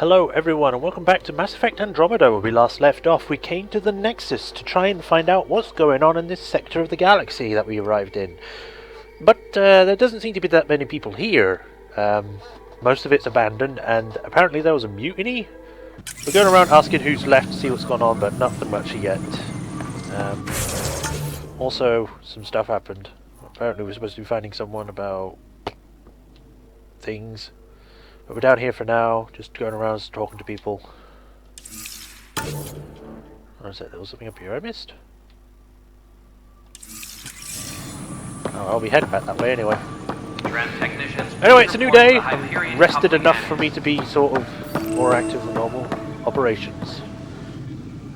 Hello everyone and welcome back to Mass Effect Andromeda. Where we last left off, we came to the Nexus to try and find out what's going on in this sector of the galaxy that we arrived in. But there doesn't seem to be that many people here. Most of it's abandoned, and apparently there was a mutiny. We're going around asking who's left to see what's going on, but nothing much yet. Also, some stuff happened. Apparently we're supposed to be finding someone about things. But we're down here for now, just going around talking to people. What is it? There was something up here I missed? Oh, I'll be heading back that way anyway. Anyway, it's a new day. Rested enough for me to be sort of more active than normal. Operations.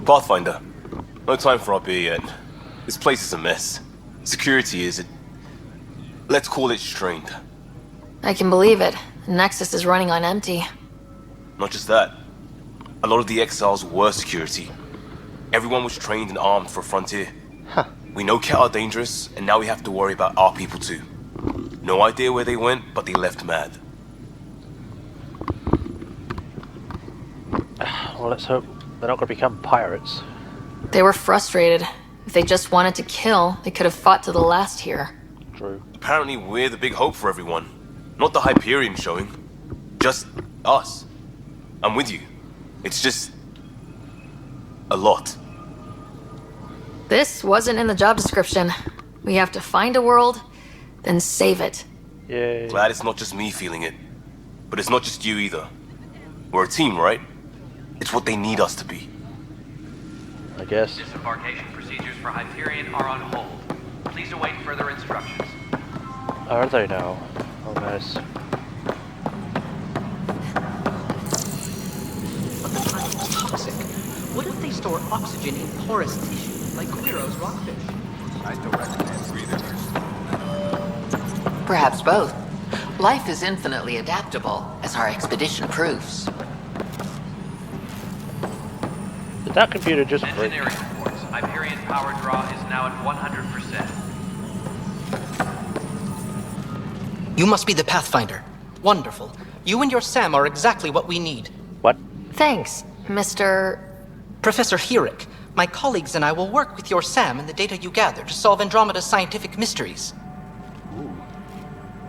Pathfinder, no time for our beer yet. This place is a mess. Security is, let's call it strained. I can believe it. Nexus is running on empty. Not just that. A lot of the exiles were security. Everyone was trained and armed for Frontier. Huh. We know Cat are dangerous, and now we have to worry about our people too. No idea where they went, but they left mad. Well, let's hope they're not going to become pirates. They were frustrated. If they just wanted to kill, they could have fought to the last here. True. Apparently we're the big hope for everyone. Not the Hyperion showing. Just us. I'm with you. It's just a lot. This wasn't in the job description. We have to find a world, then save it. Yay. Glad it's not just me feeling it. But it's not just you either. We're a team, right? It's what they need us to be. I guess. Disembarkation procedures for Hyperion are on hold. Please await further instructions. Are they now? Oh, nice. But the plant is toxic. What if they store oxygen in porous tissue, like Quiro's rockfish? I still recognize breathers. Perhaps both. Life is infinitely adaptable, as our expedition proves. Did that computer just break? Engineering reports. Hyperion power draw is now at 100%. You must be the Pathfinder. Wonderful. You and your Sam are exactly what we need. What? Thanks, Mr. Professor Herrick, my colleagues and I will work with your Sam and the data you gather to solve Andromeda's scientific mysteries.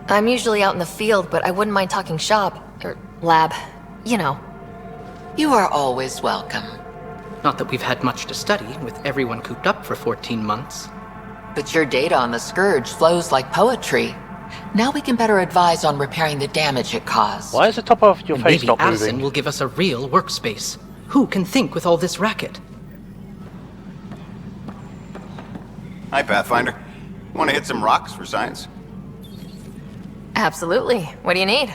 I'm usually out in the field, but I wouldn't mind talking shop, or lab, you know. You are always welcome. Not that we've had much to study, with everyone cooped up for 14 months. But your data on the Scourge flows like poetry. Now we can better advise on repairing the damage it caused. Why is the top of your And face maybe not Addison moving? will give us a real workspace. Who can think with all this racket? Hi, Pathfinder. Want to hit some rocks for science? Absolutely. What do you need?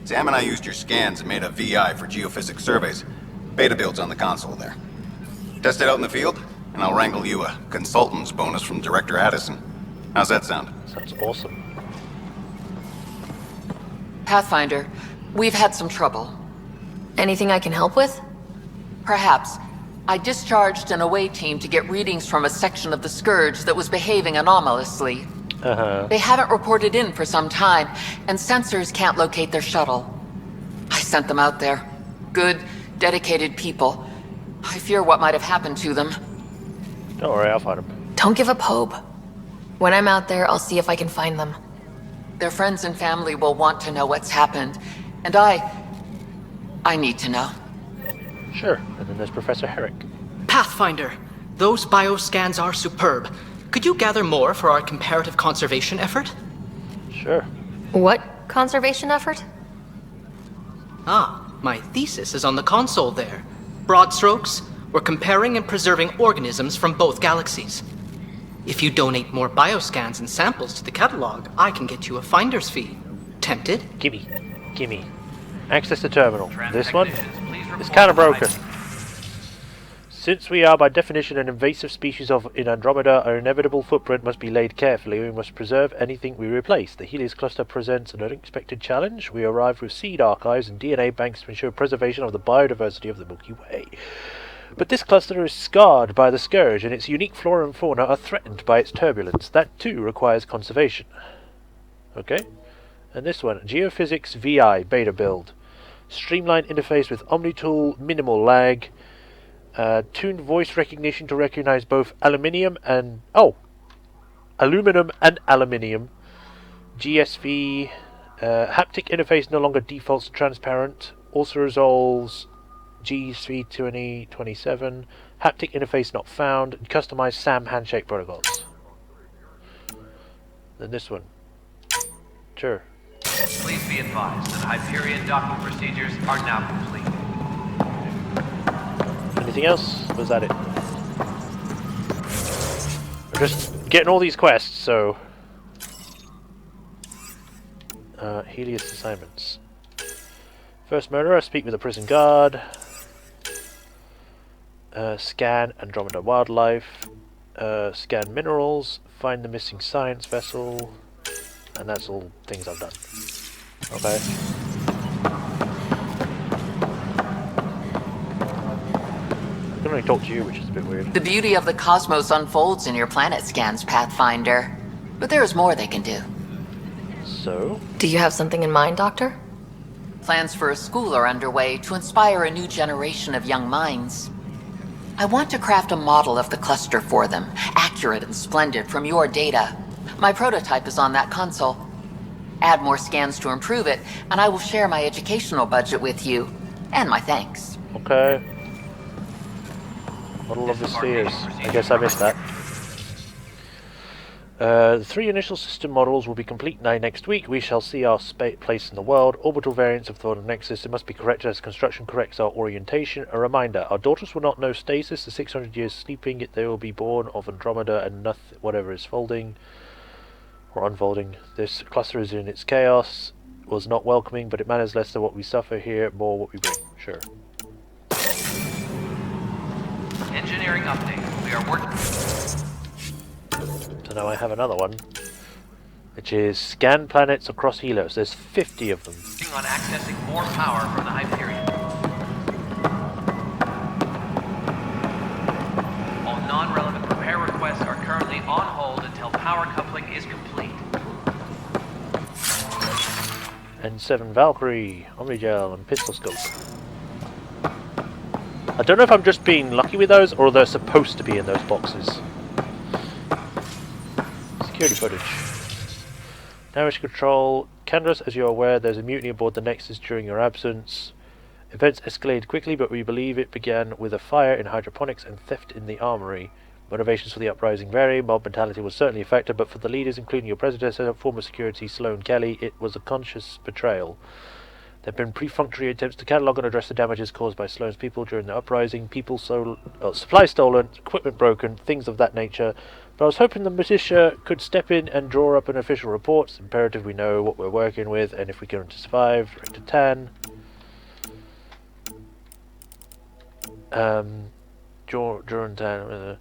Sam and I used your scans and made a VI for geophysics surveys. Beta builds on the console there. Test it out in the field, and I'll wrangle you a consultant's bonus from Director Addison. How's that sound? Sounds awesome. Pathfinder, we've had some trouble. Anything I can help with? Perhaps. I discharged an away team to get readings from a section of the Scourge that was behaving anomalously. They haven't reported in for some time, and sensors can't locate their shuttle. I sent them out there. Good, dedicated people. I fear what might have happened to them. Don't worry, I'll find them. Don't give up hope. When I'm out there, I'll see if I can find them. Their friends and family will want to know what's happened, and I need to know. Sure. And then there's Professor Herrick. Pathfinder, those bioscans are superb. Could you gather more for our comparative conservation effort? Sure. What conservation effort? Ah, my thesis is on the console there. Broad strokes, we're comparing and preserving organisms from both galaxies. If you donate more bioscans and samples to the catalog, I can get you a finder's fee. Tempted? Gimme. Gimme. Access the terminal. This one? Please It's report kind of to broken. Since we are by definition an invasive species in Andromeda, our inevitable footprint must be laid carefully. We must preserve anything we replace. The Helios cluster presents an unexpected challenge. We arrived with seed archives and DNA banks to ensure preservation of the biodiversity of the Milky Way. But this cluster is scarred by the Scourge, and its unique flora and fauna are threatened by its turbulence. That too requires conservation. Okay. And this one, Geophysics VI beta build. Streamlined interface with Omnitool, minimal lag. Tuned voice recognition to recognize both aluminum and aluminium. GSV. Haptic interface no longer defaults transparent. Also resolves GSV 2027. Haptic interface not found. And customized SAM handshake protocols. Then this one. Sure. Please be advised that Hyperion docking procedures are now complete. Anything else? Was that it? We're just getting all these quests, so... Helios assignments. First murderer, speak with the prison guard. Scan Andromeda wildlife. Scan minerals. Find the missing science vessel. And that's all things I've done. Okay. I can only talk to you, which is a bit weird. The beauty of the cosmos unfolds in your planet scans, Pathfinder. But there is more they can do. So? Do you have something in mind, Doctor? Plans for a school are underway to inspire a new generation of young minds. I want to craft a model of the cluster for them, accurate and splendid from your data. My prototype is on that console. Add more scans to improve it, and I will share my educational budget with you. And my thanks. Okay. Model of the spheres. I guess I missed that. The 3 initial system models will be complete next week. We shall see our place in the world. Orbital variants of the Nexus. It must be corrected as construction corrects our orientation. A reminder, our daughters will not know stasis. The 600 years sleeping, yet they will be born of Andromeda and nothing, whatever is folding or unfolding. This cluster is in its chaos. Was not welcoming, but it matters less than what we suffer here, more what we bring. Sure. Engineering update. We are working. So now I have another one, which is scan planets across Helios. There's 50 of them. On accessing more power from the Hyperion. All non-relevant repair requests are currently on hold until power coupling is complete. N7 Valkyrie, Omnigel, and Pistol Scope. I don't know if I'm just being lucky with those, or they're supposed to be in those boxes. Security footage. Damage control. Kandros, as you're aware, there's a mutiny aboard the Nexus during your absence. Events escalated quickly, but we believe it began with a fire in hydroponics and theft in the armory. Motivations for the uprising vary. Mob mentality was certainly a factor, but for the leaders, including your predecessor, former security Sloane Kelly, it was a conscious betrayal. There have been perfunctory attempts to catalogue and address the damages caused by Sloane's people during the uprising. Supplies stolen, equipment broken, things of that nature. But I was hoping the militia could step in and draw up an official report. It's imperative we know what we're working with and if we can survive. Director Tan. Duran Tan.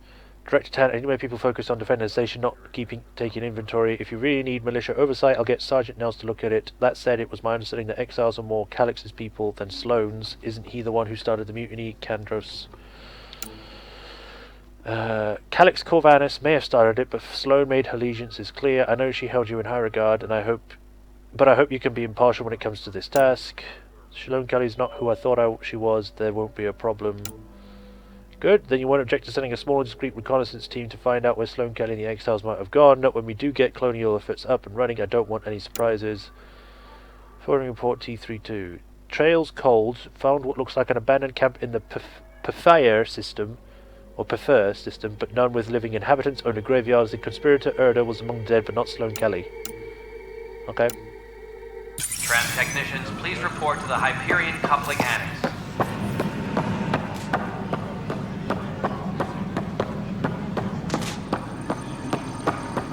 Director Tan, anyway, people focus on defending the station, not taking inventory. If you really need militia oversight, I'll get Sergeant Nels to look at it. That said, it was my understanding that exiles are more Calix's people than Sloane's. Isn't he the one who started the mutiny? Kandros. Calix Corvanus may have started it, but Sloane made her allegiances clear. I know she held you in high regard, and I hope you can be impartial when it comes to this task. Sloane Kelly's not who I thought she was. There won't be a problem. Good, then you won't object to sending a small and discreet reconnaissance team to find out where Sloane Kelly and the exiles might have gone. Not when we do get colonial efforts up and running. I don't want any surprises. Forwarding report T32. Trails cold. Found what looks like an abandoned camp in the Pfeiffer system, but none with living inhabitants. Only graveyards. The conspirator Erda was among the dead, but not Sloane Kelly. Okay. Tram technicians, please report to the Hyperion coupling annex.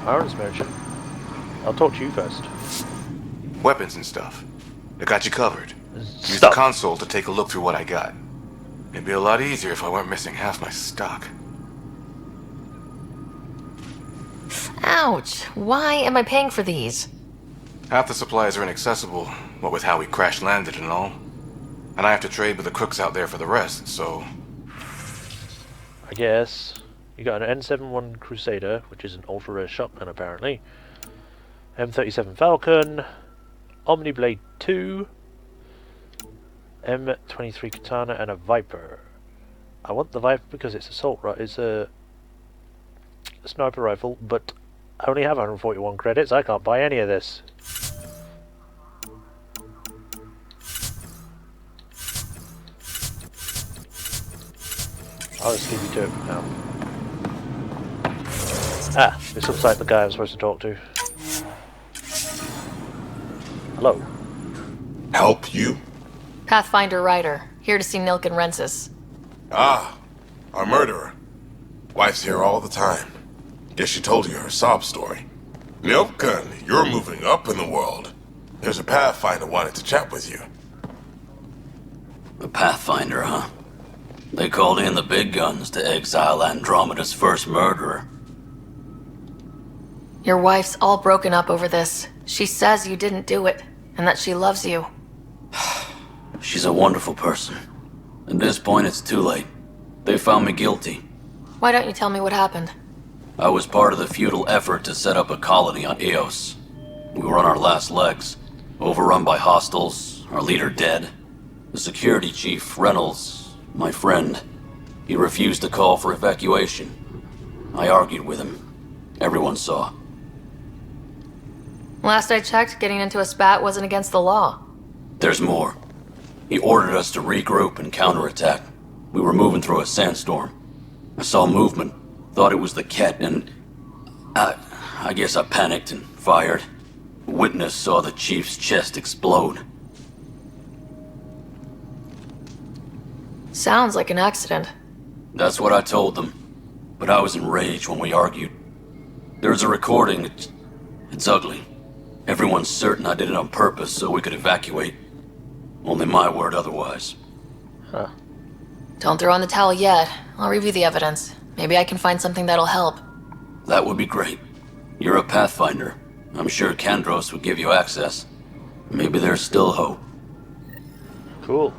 Arms merchant. I'll talk to you first. Weapons and stuff. I got you covered. Use the console to take a look through what I got. It'd be a lot easier if I weren't missing half my stock. Ouch. Why am I paying for these? Half the supplies are inaccessible, what with how we crash-landed and all. And I have to trade with the crooks out there for the rest, so... I guess. You got an N71 Crusader, which is an ultra-rare shotgun apparently. M37 Falcon. Omniblade 2. M23 katana and a Viper. I want the Viper because it's assault, right? It's a sniper rifle, but I only have 141 credits. I can't buy any of this. I'll just give you to it now. Ah, this looks like the guy I'm supposed to talk to. Hello. Help you? Pathfinder Ryder, here to see Nilken Rensis. Ah, our murderer. Wife's here all the time. Guess she told you her sob story. Nilken, you're moving up in the world. There's a Pathfinder wanted to chat with you. A Pathfinder, huh? They called in the big guns to exile Andromeda's first murderer. Your wife's all broken up over this. She says you didn't do it, and that she loves you. She's a wonderful person. At this point, it's too late. They found me guilty. Why don't you tell me what happened? I was part of the futile effort to set up a colony on Eos. We were on our last legs, overrun by hostiles, our leader dead. The security chief, Reynolds, my friend, he refused to call for evacuation. I argued with him. Everyone saw. Last I checked, getting into a spat wasn't against the law. There's more. He ordered us to regroup and counterattack. We were moving through a sandstorm. I saw movement, thought it was the Ket, and I guess I panicked and fired. A witness saw the chief's chest explode. Sounds like an accident. That's what I told them. But I was enraged when we argued. There's a recording. It's ugly. Everyone's certain I did it on purpose so we could evacuate. Only my word otherwise. Huh. Don't throw in the towel yet. I'll review the evidence. Maybe I can find something that'll help. That would be great. You're a Pathfinder. I'm sure Kandros would give you access. Maybe there's still hope. Cool.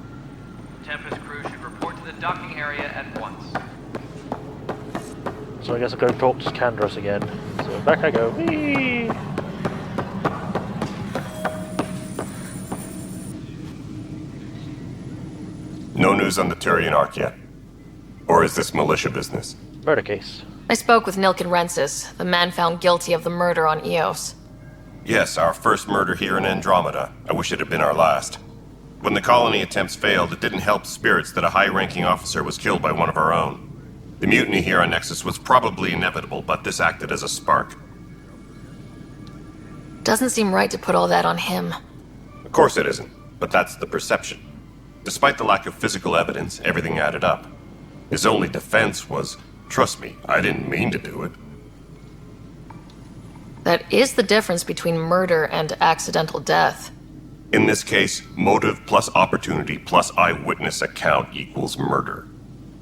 Tempest crew should report to the docking area at once. So I guess I'll go talk to Kandros again. So back I go. Whee! No news on the Turian Ark yet? Or is this militia business? Murder case. I spoke with Nilken Rensis, the man found guilty of the murder on Eos. Yes, our first murder here in Andromeda. I wish it had been our last. When the colony attempts failed, it didn't help spirits that a high-ranking officer was killed by one of our own. The mutiny here on Nexus was probably inevitable, but this acted as a spark. Doesn't seem right to put all that on him. Of course it isn't, but that's the perception. Despite the lack of physical evidence, everything added up. His only defense was, trust me, I didn't mean to do it. That is the difference between murder and accidental death. In this case, motive plus opportunity plus eyewitness account equals murder.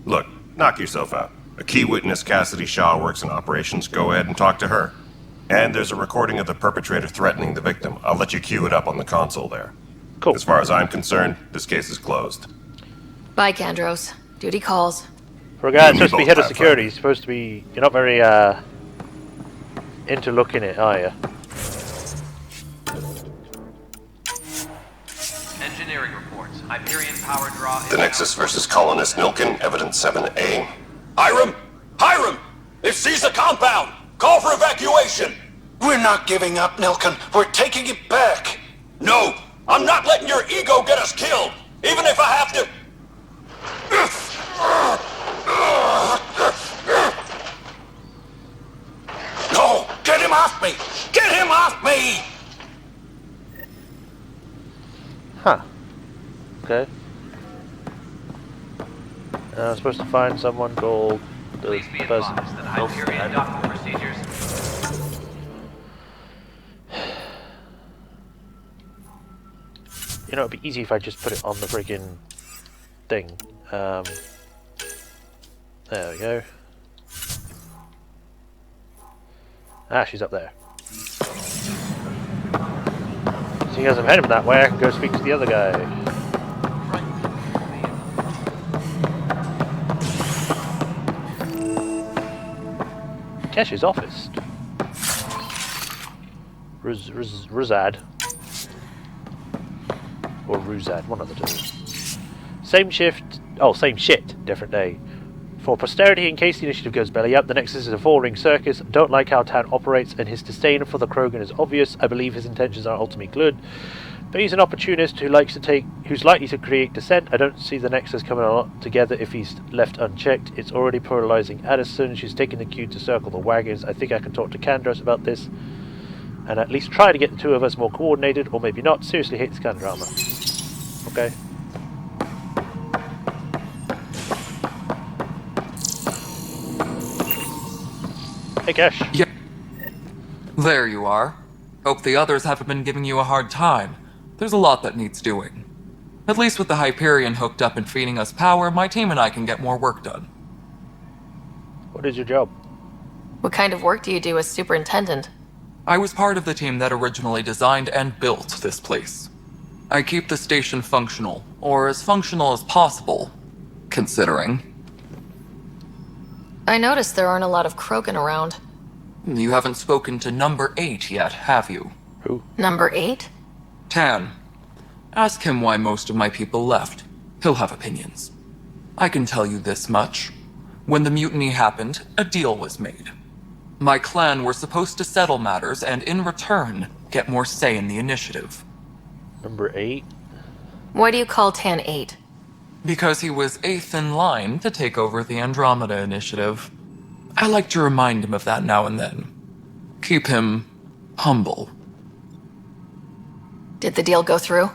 Look, knock yourself out. A key witness, Cassidy Shaw, works in operations. Go ahead and talk to her. And there's a recording of the perpetrator threatening the victim. I'll let you cue it up on the console there. Cool. As far as I'm concerned, this case is closed. Bye, Kandros. Duty calls. For a guy that's You supposed to be both head of have security, fun. he's supposed to be... You're not very, into looking it, are you? Engineering reports. Hyperion power draw is The Nexus versus Colonist Nilken, Evidence 7A. Hiram! Hiram! They've seized the compound! Call for evacuation! We're not giving up, Nilken. We're taking it back. No! I'm not letting your ego get us killed! Even if I have to... No! Get him off me! Get him off me! Huh. Okay. I'm supposed to find someone called the Please be person. advised that Hyperion docking procedures. You know, it'd be easy if I just put it on the friggin' thing. There we go. Ah, she's up there. Seeing as I'm heading that way, I can go speak to the other guy. Kesh's office. Ruzad. Or Ruzad, one of the two. Same shift. Oh, same shit. Different day. For posterity, in case the initiative goes belly up, the Nexus is a four-ring circus. Don't like how Tan operates, and his disdain for the Krogan is obvious. I believe his intentions are ultimately good, but he's an opportunist who's likely to create dissent. I don't see the Nexus coming a lot together if he's left unchecked. It's already polarizing Addison. She's taking the cue to circle the wagons. I think I can talk to Kandros about this, and at least try to get the two of us more coordinated, or maybe not. Seriously hate this kind of drama. Okay. Hey, Cash. Yeah. There you are. Hope the others haven't been giving you a hard time. There's a lot that needs doing. At least with the Hyperion hooked up and feeding us power, my team and I can get more work done. What is your job? What kind of work do you do as superintendent? I was part of the team that originally designed and built this place. I keep the station functional, or as functional as possible, considering. I noticed there aren't a lot of Krogan around. You haven't spoken to number 8 yet, have you? Who? Number 8? Tan. Ask him why most of my people left. He'll have opinions. I can tell you this much. When the mutiny happened, a deal was made. My clan were supposed to settle matters and, in return, get more say in the initiative. Number 8? Why do you call Tan 8? Because he was 8th in line to take over the Andromeda initiative. I like to remind him of that now and then. Keep him humble. Did the deal go through?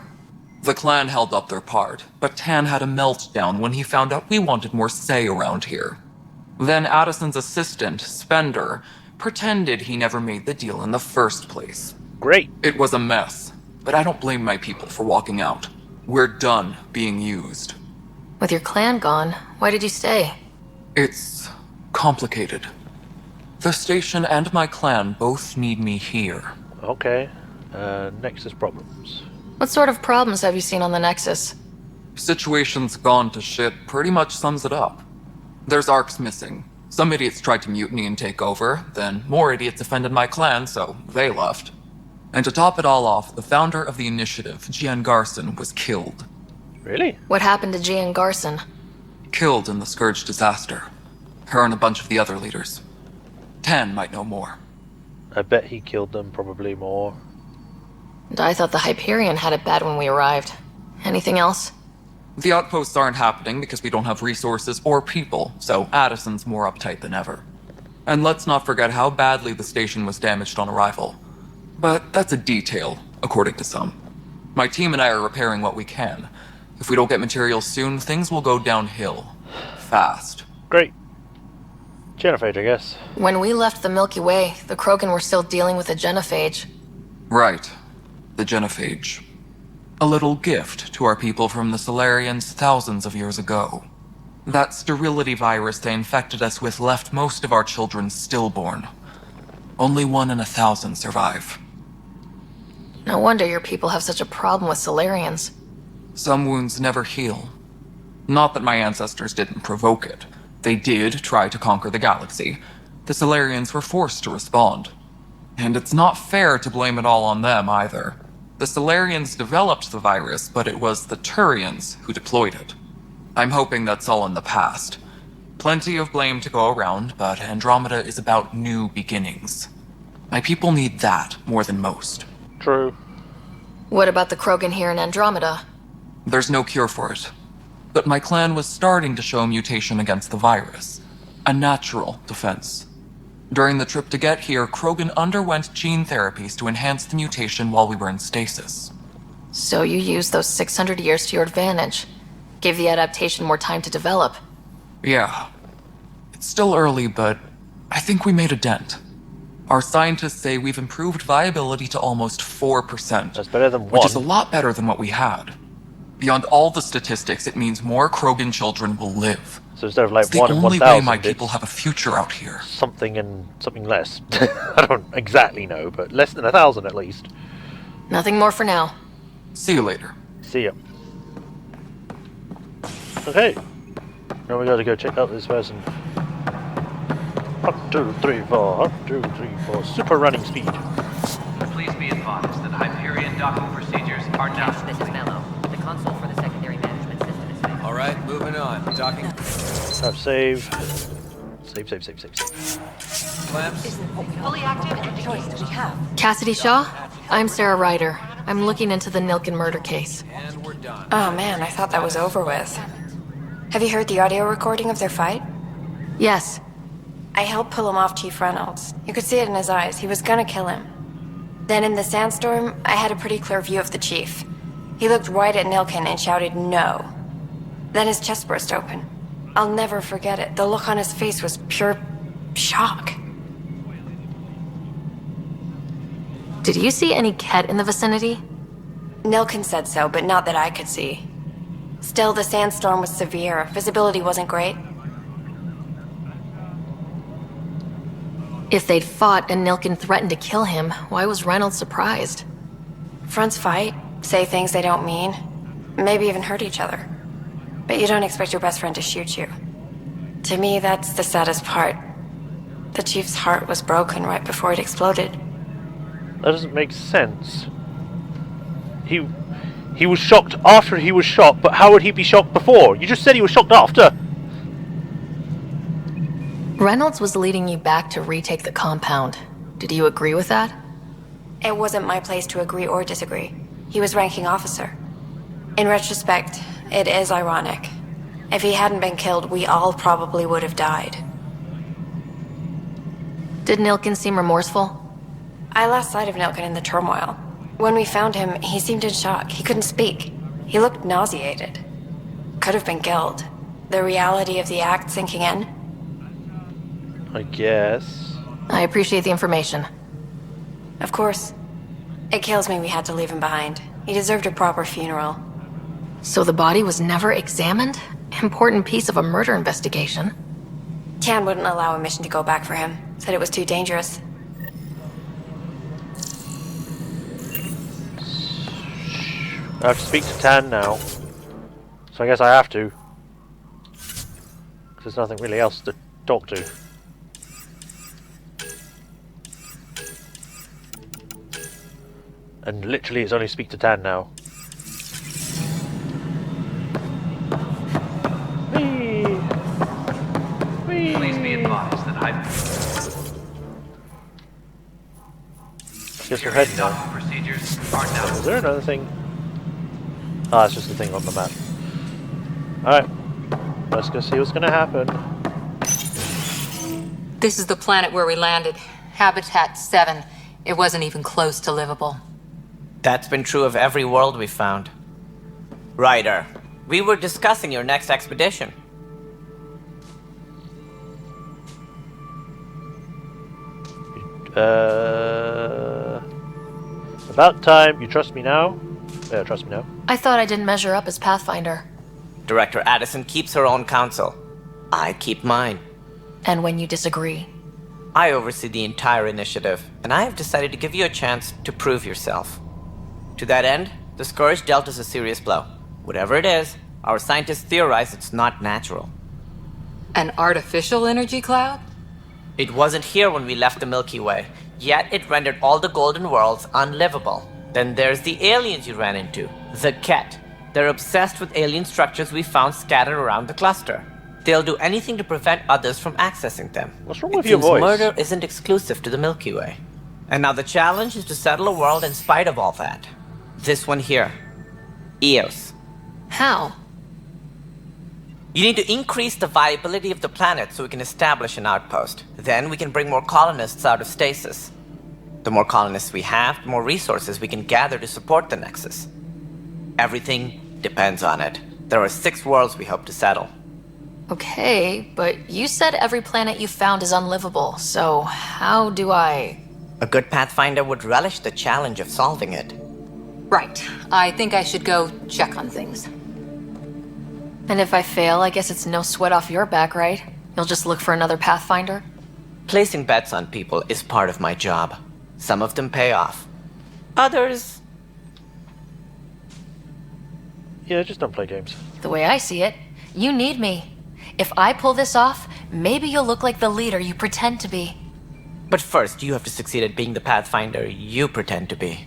The clan held up their part, but Tan had a meltdown when he found out we wanted more say around here. Then Addison's assistant, Spender, pretended he never made the deal in the first place. Great. It was a mess, but I don't blame my people for walking out. We're done being used. With your clan gone, why did you stay? It's complicated. The station and my clan both need me here. Okay. Nexus problems. What sort of problems have you seen on the Nexus? Situation's gone to shit pretty much sums it up. There's arcs missing. Some idiots tried to mutiny and take over, then more idiots offended my clan, so they left. And to top it all off, the founder of the initiative, Gian Garson, was killed. Really? What happened to Gian Garson? Killed in the Scourge disaster. Her and a bunch of the other leaders. Tan might know more. I bet he killed them, probably more. And I thought the Hyperion had it bad when we arrived. Anything else? The outposts aren't happening because we don't have resources or people, so Addison's more uptight than ever. And let's not forget how badly the station was damaged on arrival. But that's a detail, according to some. My team and I are repairing what we can. If we don't get materials soon, things will go downhill. Fast. Great. Genophage, I guess. When we left the Milky Way, the Krogan were still dealing with the genophage. Right. The genophage. A little gift to our people from the Solarians thousands of years ago. That sterility virus they infected us with left most of our children stillborn. Only 1 in 1,000 survive. No wonder your people have such a problem with Solarians. Some wounds never heal. Not that my ancestors didn't provoke it. They did try to conquer the galaxy. The Solarians were forced to respond. And it's not fair to blame it all on them, either. The Solarians developed the virus, but it was the Turians who deployed it. I'm hoping that's all in the past. Plenty of blame to go around, but Andromeda is about new beginnings. My people need that more than most. True. What about the Krogan here in Andromeda? There's no cure for it. But my clan was starting to show mutation against the virus. A natural defense. During the trip to get here, Krogan underwent gene therapies to enhance the mutation while we were in stasis. So you used those 600 years to your advantage. Gave the adaptation more time to develop. Yeah. It's still early, but I think we made a dent. Our scientists say we've improved viability to almost 4%. That's better than 1. Which is a lot better than what we had. Beyond all the statistics, it means more Krogan children will live. So instead of like it's 1 in 1,000, the only way my people have a future out here. Something and something less. I don't exactly know, but less than 1,000 at least. Nothing more for now. See you later. See ya. Okay. Now we gotta go check out this person. 1, 2, 3, 4. 1, 2, 3, 4. Super running speed. Please be advised that Hyperion docking procedures are now This is Mello. The console for the secondary management system is fixed. moving on. Talking. Save. Save. Clamps. Fully active and the choice we have. Cassidy Shaw? I'm Sarah Ryder. I'm looking into the Nilken murder case. And we're done. Oh man, I thought that was over with. Have you heard the audio recording of their fight? Yes. I helped pull him off Chief Reynolds. You could see it in his eyes. He was gonna kill him. Then in the sandstorm, I had a pretty clear view of the chief. He looked right at Nilken and shouted no. Then his chest burst open. I'll never forget it. The look on his face was pure shock. Did you see any Ket in the vicinity? Nilken said so, but not that I could see. Still, the sandstorm was severe. Visibility wasn't great. If they'd fought and Nilken threatened to kill him, why was Reynolds surprised? Fronts fight, say things they don't mean, maybe even hurt each other. But you don't expect your best friend to shoot you. To me, that's the saddest part. The chief's heart was broken right before it exploded. That doesn't make sense. He was shocked after he was shot, but how would he be shocked before? You just said he was shocked after. Reynolds was leading you back to retake the compound. Did you agree with that? It wasn't my place to agree or disagree. He was ranking officer. In retrospect, it is ironic. If he hadn't been killed, we all probably would have died. Did Nilken seem remorseful? I lost sight of Nilken in the turmoil. When we found him, he seemed in shock. He couldn't speak. He looked nauseated. Could have been guilt. The reality of the act sinking in. I guess. I appreciate the information. Of course. It kills me we had to leave him behind. He deserved a proper funeral. So the body was never examined? Important piece of a murder investigation. Tan wouldn't allow a mission to go back for him. Said it was too dangerous. I have to speak to Tan now. So I guess I have to. 'Cause there's nothing really else to talk to. And literally it's only speak to Tan now. Please be advised that Guess we're heading now. docking procedures are now. Is there another thing? Ah, it's just the thing on the map. Alright. Let's go see what's gonna happen. This is the planet where we landed. Habitat 7. It wasn't even close to livable. That's been true of every world we've found. Ryder, we were discussing your next expedition. About time. You trust me now? Yeah, trust me now. I thought I didn't measure up as Pathfinder. Director Addison keeps her own counsel. I keep mine. And when you disagree? I oversee the entire initiative, and I have decided to give you a chance to prove yourself. To that end, the Scourge dealt us a serious blow. Whatever it is, our scientists theorize it's not natural. An artificial energy cloud? It wasn't here when we left the Milky Way, yet it rendered all the golden worlds unlivable. Then there's the aliens you ran into, the Ket. They're obsessed with alien structures we found scattered around the cluster. They'll do anything to prevent others from accessing them. What's wrong with your voice? Murder isn't exclusive to the Milky Way. And now the challenge is to settle a world in spite of all that. This one here. Eos. How? You need to increase the viability of the planet so we can establish an outpost. Then we can bring more colonists out of stasis. The more colonists we have, the more resources we can gather to support the Nexus. Everything depends on it. There are 6 worlds we hope to settle. Okay, but you said every planet you found is unlivable, so how do I... A good Pathfinder would relish the challenge of solving it. Right. I think I should go check on things. And if I fail, I guess it's no sweat off your back, right? You'll just look for another Pathfinder? Placing bets on people is part of my job. Some of them pay off. Others... Yeah, just don't play games. The way I see it, you need me. If I pull this off, maybe you'll look like the leader you pretend to be. But first, you have to succeed at being the Pathfinder you pretend to be.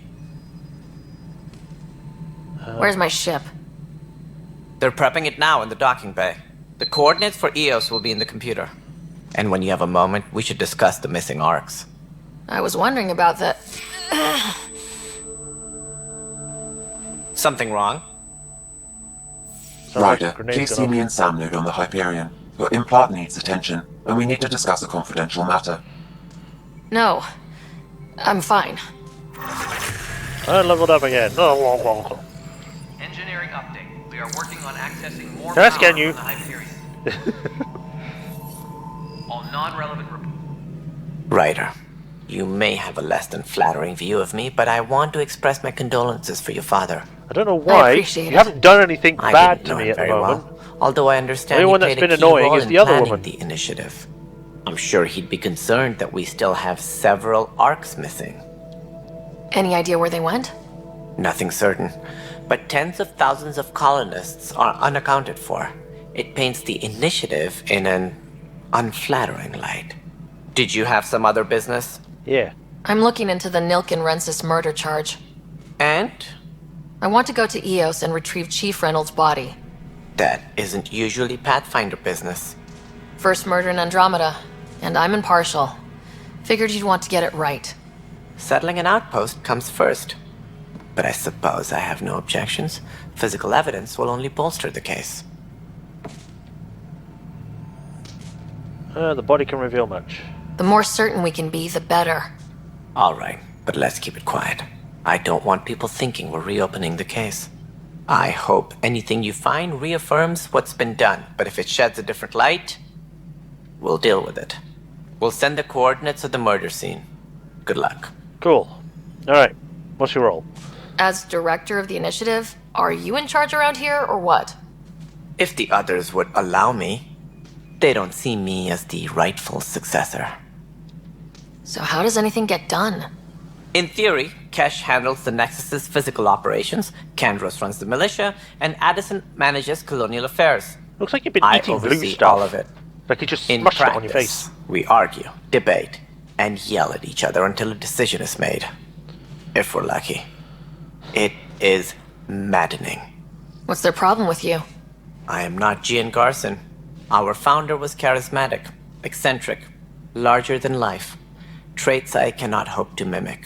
Where's my ship? They're prepping it now in the docking bay. The coordinates for EOS will be in the computer. And when you have a moment, we should discuss the missing arcs. I was wondering about that. Something wrong? Ryder, please see me and Sam node on the Hyperion. Your implant needs attention, and we need to discuss a confidential matter. No. I'm fine. I leveled up again. Engineering update. We are working on accessing more Can I power scan you? from the Hyperion. All non-relevant reports. Ryder, you may have a less than flattering view of me, but I want to express my condolences for your father. I don't know why. You haven't done anything bad to me at the moment. Although I understand the only one you that's played been a key annoying role is in the other planning woman. the initiative. I'm sure he'd be concerned that we still have several arcs missing. Any idea where they went? Nothing certain, but tens of thousands of colonists are unaccounted for. It paints the initiative in an unflattering light. Did you have some other business? Yeah. I'm looking into the Nilkin Rensis murder charge. And? I want to go to EOS and retrieve Chief Reynolds' body. That isn't usually Pathfinder business. First murder in Andromeda, and I'm impartial. Figured you'd want to get it right. Settling an outpost comes first. But I suppose I have no objections. Physical evidence will only bolster the case. The body can reveal much. The more certain we can be, the better. Alright, but let's keep it quiet. I don't want people thinking we're reopening the case. I hope anything you find reaffirms what's been done, but if it sheds a different light, we'll deal with it. We'll send the coordinates of the murder scene. Good luck. Cool. Alright, what's your role? As director of the initiative, are you in charge around here, or what? If the others would allow me, they don't see me as the rightful successor. So how does anything get done? In theory, Kesh handles the Nexus's physical operations, Kandros runs the militia, and Addison manages colonial affairs. Looks like you've been I eating blue oversee stuff. all of it. Like you just In smashed practice, it on your face. we argue, debate, and yell at each other until a decision is made. If we're lucky. It is maddening. What's their problem with you? I am not Gian Garson. Our founder was charismatic, eccentric, larger than life. Traits I cannot hope to mimic.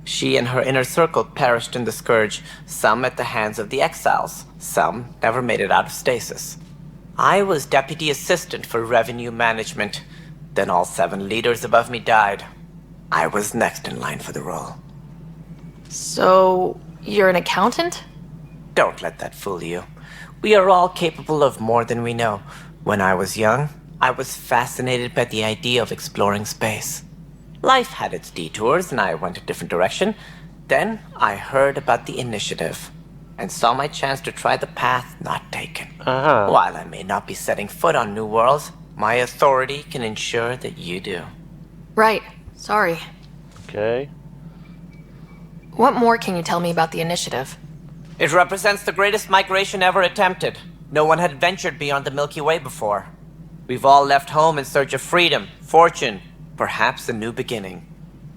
She and her inner circle perished in the Scourge, some at the hands of the Exiles, some never made it out of stasis. I was deputy assistant for revenue management. Then all 7 leaders above me died. I was next in line for the role. So, you're an accountant? Don't let that fool you. We are all capable of more than we know. When I was young, I was fascinated by the idea of exploring space. Life had its detours, and I went a different direction. Then I heard about the initiative, and saw my chance to try the path not taken. While I may not be setting foot on New Worlds, my authority can ensure that you do. Right. Sorry. Okay. What more can you tell me about the initiative? It represents the greatest migration ever attempted. No one had ventured beyond the Milky Way before. We've all left home in search of freedom, fortune, perhaps a new beginning.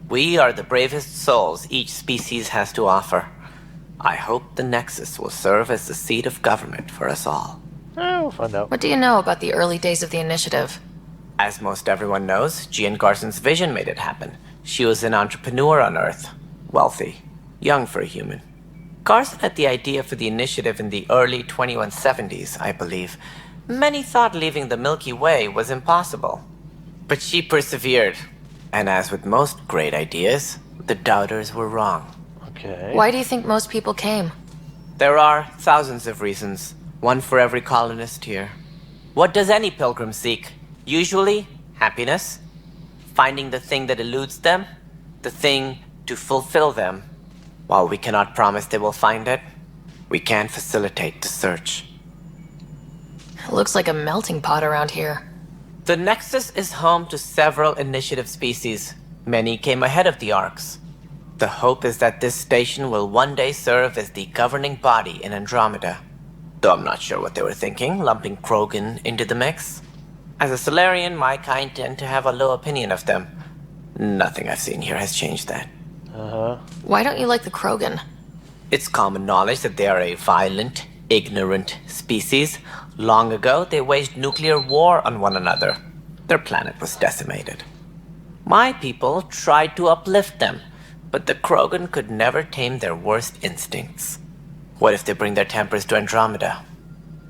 We are the bravest souls each species has to offer. I hope the Nexus will serve as the seat of government for us all. We'll find out. What do you know about the early days of the initiative? As most everyone knows, Gian Garson's vision made it happen. She was an entrepreneur on Earth. Wealthy. Young for a human. Garson had the idea for the initiative in the early 2170s, I believe. Many thought leaving the Milky Way was impossible. But she persevered. And as with most great ideas, the doubters were wrong. Okay. Why do you think most people came? There are thousands of reasons, one for every colonist here. What does any pilgrim seek? Usually, happiness. Finding the thing that eludes them. The thing to fulfill them. While we cannot promise they will find it, we can facilitate the search. It looks like a melting pot around here. The Nexus is home to several initiative species. Many came ahead of the Arcs. The hope is that this station will one day serve as the governing body in Andromeda. Though I'm not sure what they were thinking, lumping Krogan into the mix. As a Solarian, my kind tend to have a low opinion of them. Nothing I've seen here has changed that. Why don't you like the Krogan? It's common knowledge that they are a violent, Ignorant species. Long ago, they waged nuclear war on one another. Their planet was decimated. My people tried to uplift them, but the Krogan could never tame their worst instincts. What if they bring their tempers to Andromeda?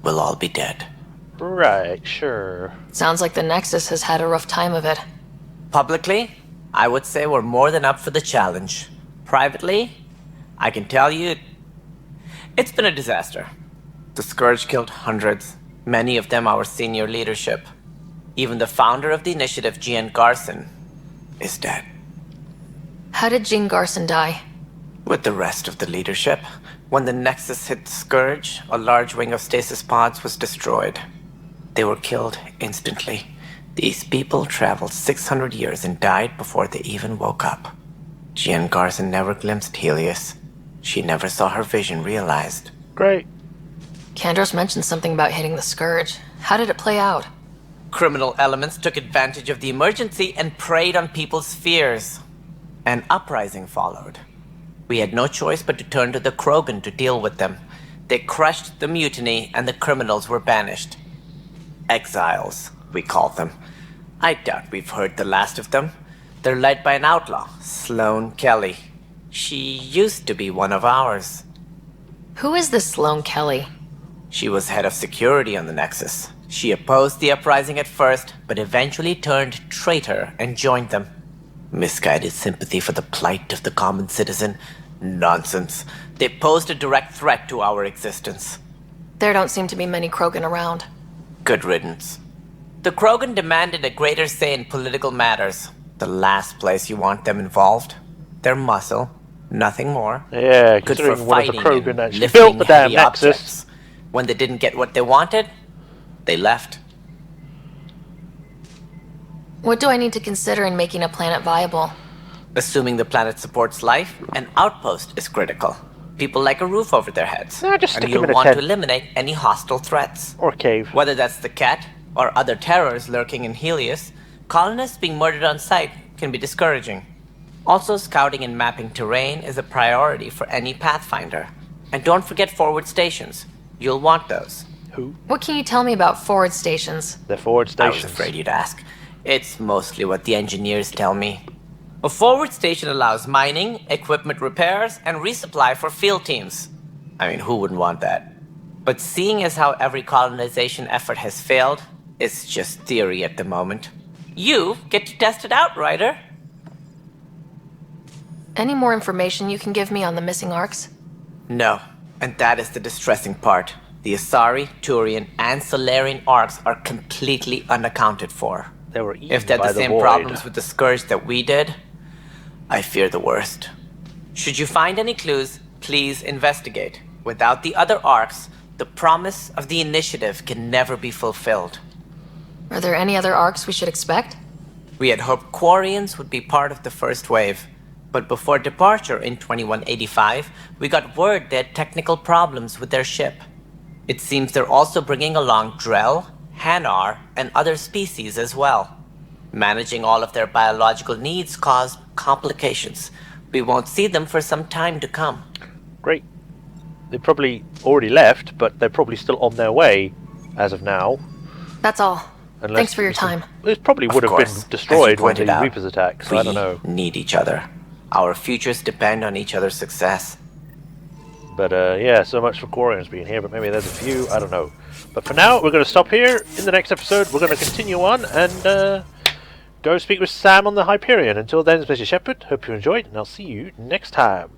We'll all be dead. Right, sure. Sounds like the Nexus has had a rough time of it. Publicly, I would say we're more than up for the challenge. Privately, I can tell you, it's been a disaster. The Scourge killed hundreds, many of them our senior leadership. Even the founder of the initiative, Jean Garson, is dead. How did Jean Garson die? With the rest of the leadership, when the Nexus hit the Scourge, a large wing of stasis pods was destroyed. They were killed instantly. These people traveled 600 years and died before they even woke up. Jean Garson never glimpsed Helios. She never saw her vision realized. Great. Kandros mentioned something about hitting the Scourge. How did it play out? Criminal elements took advantage of the emergency and preyed on people's fears. An uprising followed. We had no choice but to turn to the Krogan to deal with them. They crushed the mutiny and the criminals were banished. Exiles, we call them. I doubt we've heard the last of them. They're led by an outlaw, Sloane Kelly. She used to be one of ours. Who is this Sloane Kelly? She was head of security on the Nexus. She opposed the uprising at first, but eventually turned traitor and joined them. Misguided sympathy for the plight of the common citizen? Nonsense. They posed a direct threat to our existence. There don't seem to be many Krogan around. Good riddance. The Krogan demanded a greater say in political matters. The last place you want them involved. Their muscle, nothing more. Yeah, good for considering one of the fighting Krogan and actually lifting built the damn heavy Nexus. objects. When they didn't get what they wanted, they left. What do I need to consider in making a planet viable? Assuming the planet supports life, an outpost is critical. People like a roof over their heads. Nah, just and stick 'em you'll in a want tent. to eliminate any hostile threats. Or cave. Whether that's the cat, or other terrors lurking in Helios, colonists being murdered on sight can be discouraging. Also, scouting and mapping terrain is a priority for any Pathfinder. And don't forget forward stations. You'll want those. Who? What can you tell me about forward stations? They're forward I stations. was afraid you'd ask. It's mostly what the engineers tell me. A forward station allows mining, equipment repairs, and resupply for field teams. I mean, who wouldn't want that? But seeing as how every colonization effort has failed, it's just theory at the moment. You get to test it out, Ryder. Any more information you can give me on the missing arcs? No, and that is the distressing part. The Asari, Turian, and Solarian arcs are completely unaccounted for. They were eaten If they had by the the same void. problems with the Scourge that we did, I fear the worst. Should you find any clues, please investigate. Without the other arcs, the promise of the initiative can never be fulfilled. Are there any other arcs we should expect? We had hoped Quarians would be part of the first wave, but before departure in 2185, we got word they had technical problems with their ship. It seems they're also bringing along Drell, Hanar, and other species as well. Managing all of their biological needs caused complications. We won't see them for some time to come. Great. They probably already left, but they're probably still on their way as of now. That's all. Unless Thanks for your time. It probably would have course, been destroyed as you when the pointed out, Reapers attacked, so I don't know. We need each other. Our futures depend on each other's success. But yeah, so much for Quarians being here, but maybe there's a few, I don't know. But for now, we're going to stop here. In the next episode, we're going to continue on and go speak with Sam on the Hyperion. Until then, it's Majorshepard. Hope you enjoyed, and I'll see you next time.